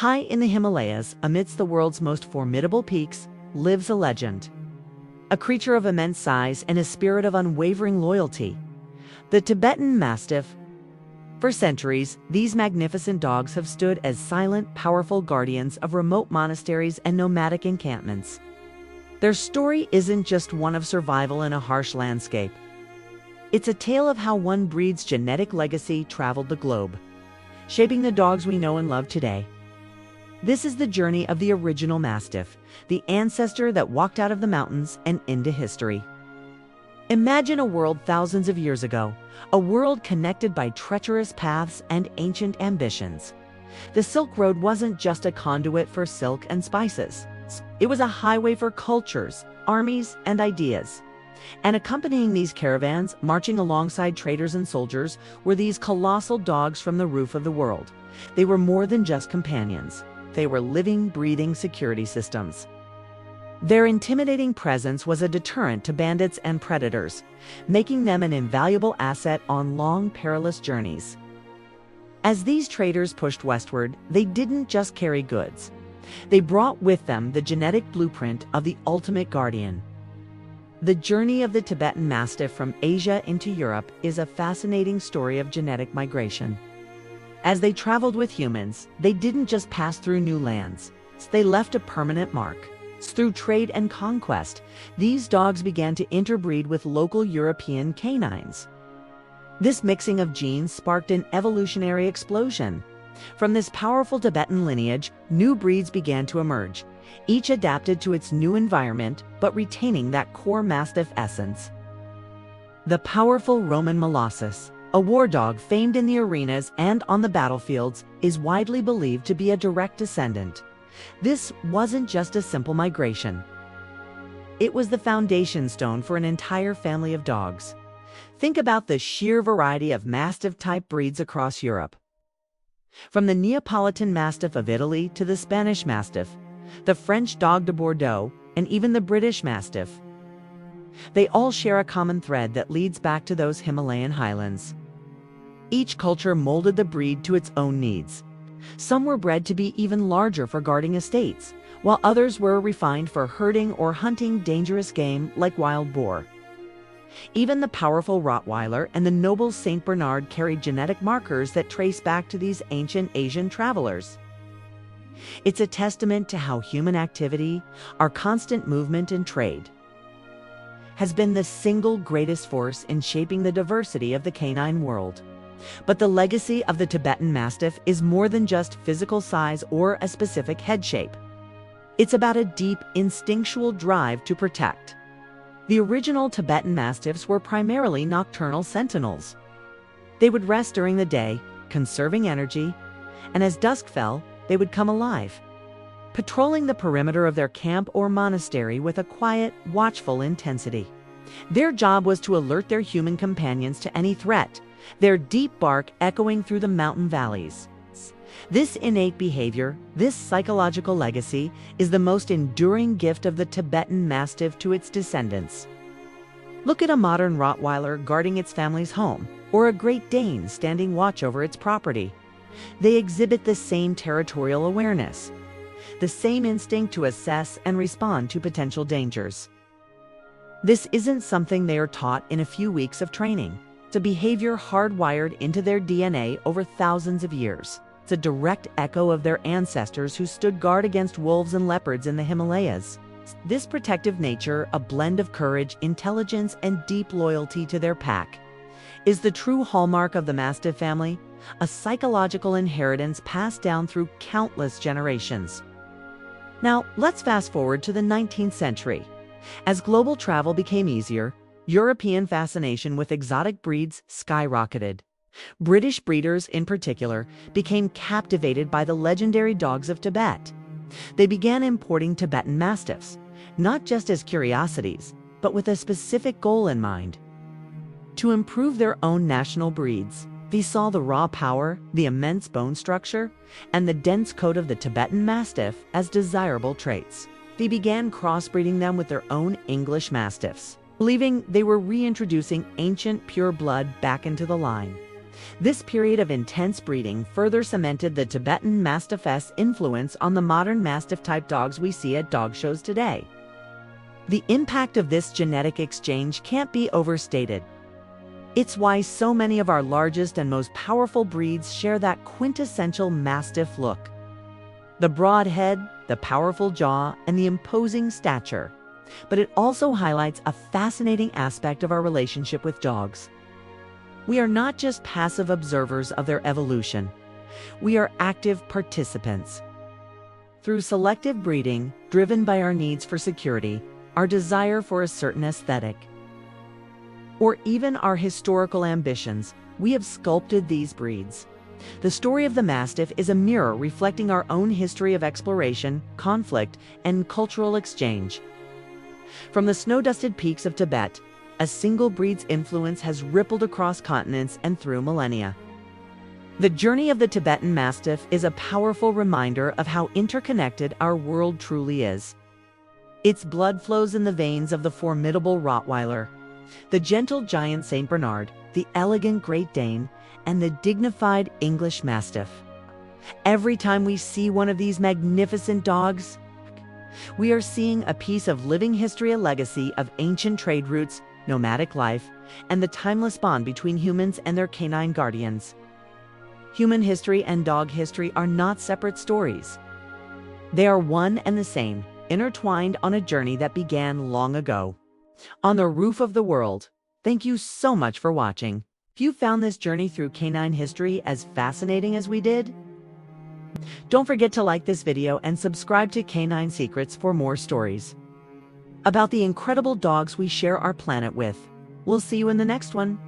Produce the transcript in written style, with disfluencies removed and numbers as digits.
High in the Himalayas, amidst the world's most formidable peaks, lives a legend. A creature of immense size and a spirit of unwavering loyalty. The Tibetan Mastiff. For centuries, these magnificent dogs have stood as silent, powerful guardians of remote monasteries and nomadic encampments. Their story isn't just one of survival in a harsh landscape. It's a tale of how one breed's genetic legacy traveled the globe, shaping the dogs we know and love today. This is the journey of the original Mastiff, the ancestor that walked out of the mountains and into history. Imagine a world thousands of years ago, a world connected by treacherous paths and ancient ambitions. The Silk Road wasn't just a conduit for silk and spices. It was a highway for cultures, armies, and ideas. And accompanying these caravans, marching alongside traders and soldiers, were these colossal dogs from the roof of the world. They were more than just companions. They were living, breathing security systems. Their intimidating presence was a deterrent to bandits and predators, making them an invaluable asset on long, perilous journeys. As these traders pushed westward, they didn't just carry goods. They brought with them the genetic blueprint of the ultimate guardian. The journey of the Tibetan Mastiff from Asia into Europe is a fascinating story of genetic migration. As they traveled with humans, they didn't just pass through new lands. They left a permanent mark. Through trade and conquest, these dogs began to interbreed with local European canines. This mixing of genes sparked an evolutionary explosion. From this powerful Tibetan lineage, new breeds began to emerge, each adapted to its new environment, but retaining that core Mastiff essence. The powerful Roman Molossers, a war dog famed in the arenas and on the battlefields, is widely believed to be a direct descendant. This wasn't just a simple migration. It was the foundation stone for an entire family of dogs. Think about the sheer variety of Mastiff-type breeds across Europe. From the Neapolitan Mastiff of Italy to the Spanish Mastiff, the French Dog de Bordeaux, and even the British Mastiff. They all share a common thread that leads back to those Himalayan highlands. Each culture molded the breed to its own needs. Some were bred to be even larger for guarding estates, while others were refined for herding or hunting dangerous game like wild boar. Even the powerful Rottweiler and the noble Saint Bernard carried genetic markers that trace back to these ancient Asian travelers. It's a testament to how human activity, our constant movement and trade, has been the single greatest force in shaping the diversity of the canine world. But the legacy of the Tibetan Mastiff is more than just physical size or a specific head shape. It's about a deep, instinctual drive to protect. The original Tibetan Mastiffs were primarily nocturnal sentinels. They would rest during the day, conserving energy, and as dusk fell, they would come alive, patrolling the perimeter of their camp or monastery with a quiet, watchful intensity. Their job was to alert their human companions to any threat, their deep bark echoing through the mountain valleys. This innate behavior, this psychological legacy, is the most enduring gift of the Tibetan Mastiff to its descendants. Look at a modern Rottweiler guarding its family's home, or a Great Dane standing watch over its property. They exhibit the same territorial awareness, the same instinct to assess and respond to potential dangers. This isn't something they are taught in a few weeks of training. It's a behavior hardwired into their DNA over thousands of years. It's a direct echo of their ancestors who stood guard against wolves and leopards in the Himalayas. This protective nature, a blend of courage, intelligence, and deep loyalty to their pack, is the true hallmark of the Mastiff family, a psychological inheritance passed down through countless generations. Now, let's fast forward to the 19th century. As global travel became easier, European fascination with exotic breeds skyrocketed. British breeders, in particular, became captivated by the legendary dogs of Tibet. They began importing Tibetan Mastiffs, not just as curiosities, but with a specific goal in mind: to improve their own national breeds. They saw the raw power, the immense bone structure, and the dense coat of the Tibetan Mastiff as desirable traits. They began crossbreeding them with their own English Mastiffs, believing they were reintroducing ancient pure blood back into the line. This period of intense breeding further cemented the Tibetan Mastiff's influence on the modern Mastiff-type dogs we see at dog shows today. The impact of this genetic exchange can't be overstated. It's why so many of our largest and most powerful breeds share that quintessential Mastiff look. The broad head, the powerful jaw, and the imposing stature. But it also highlights a fascinating aspect of our relationship with dogs. We are not just passive observers of their evolution. We are active participants. Through selective breeding, driven by our needs for security, our desire for a certain aesthetic, or even our historical ambitions, we have sculpted these breeds. The story of the Mastiff is a mirror reflecting our own history of exploration, conflict, and cultural exchange. From the snow-dusted peaks of Tibet, a single breed's influence has rippled across continents and through millennia. The journey of the Tibetan Mastiff is a powerful reminder of how interconnected our world truly is. Its blood flows in the veins of the formidable Rottweiler, the gentle giant Saint Bernard, the elegant Great Dane, and the dignified English Mastiff. Every time we see one of these magnificent dogs, we are seeing a piece of living history, a legacy of ancient trade routes, nomadic life, and the timeless bond between humans and their canine guardians. Human history and dog history are not separate stories. They are one and the same, intertwined on a journey that began long ago. On the roof of the world. Thank you so much for watching. If you found this journey through canine history as fascinating as we did, don't forget to like this video and subscribe to Canine Secrets for more stories about the incredible dogs we share our planet with. We'll see you in the next one.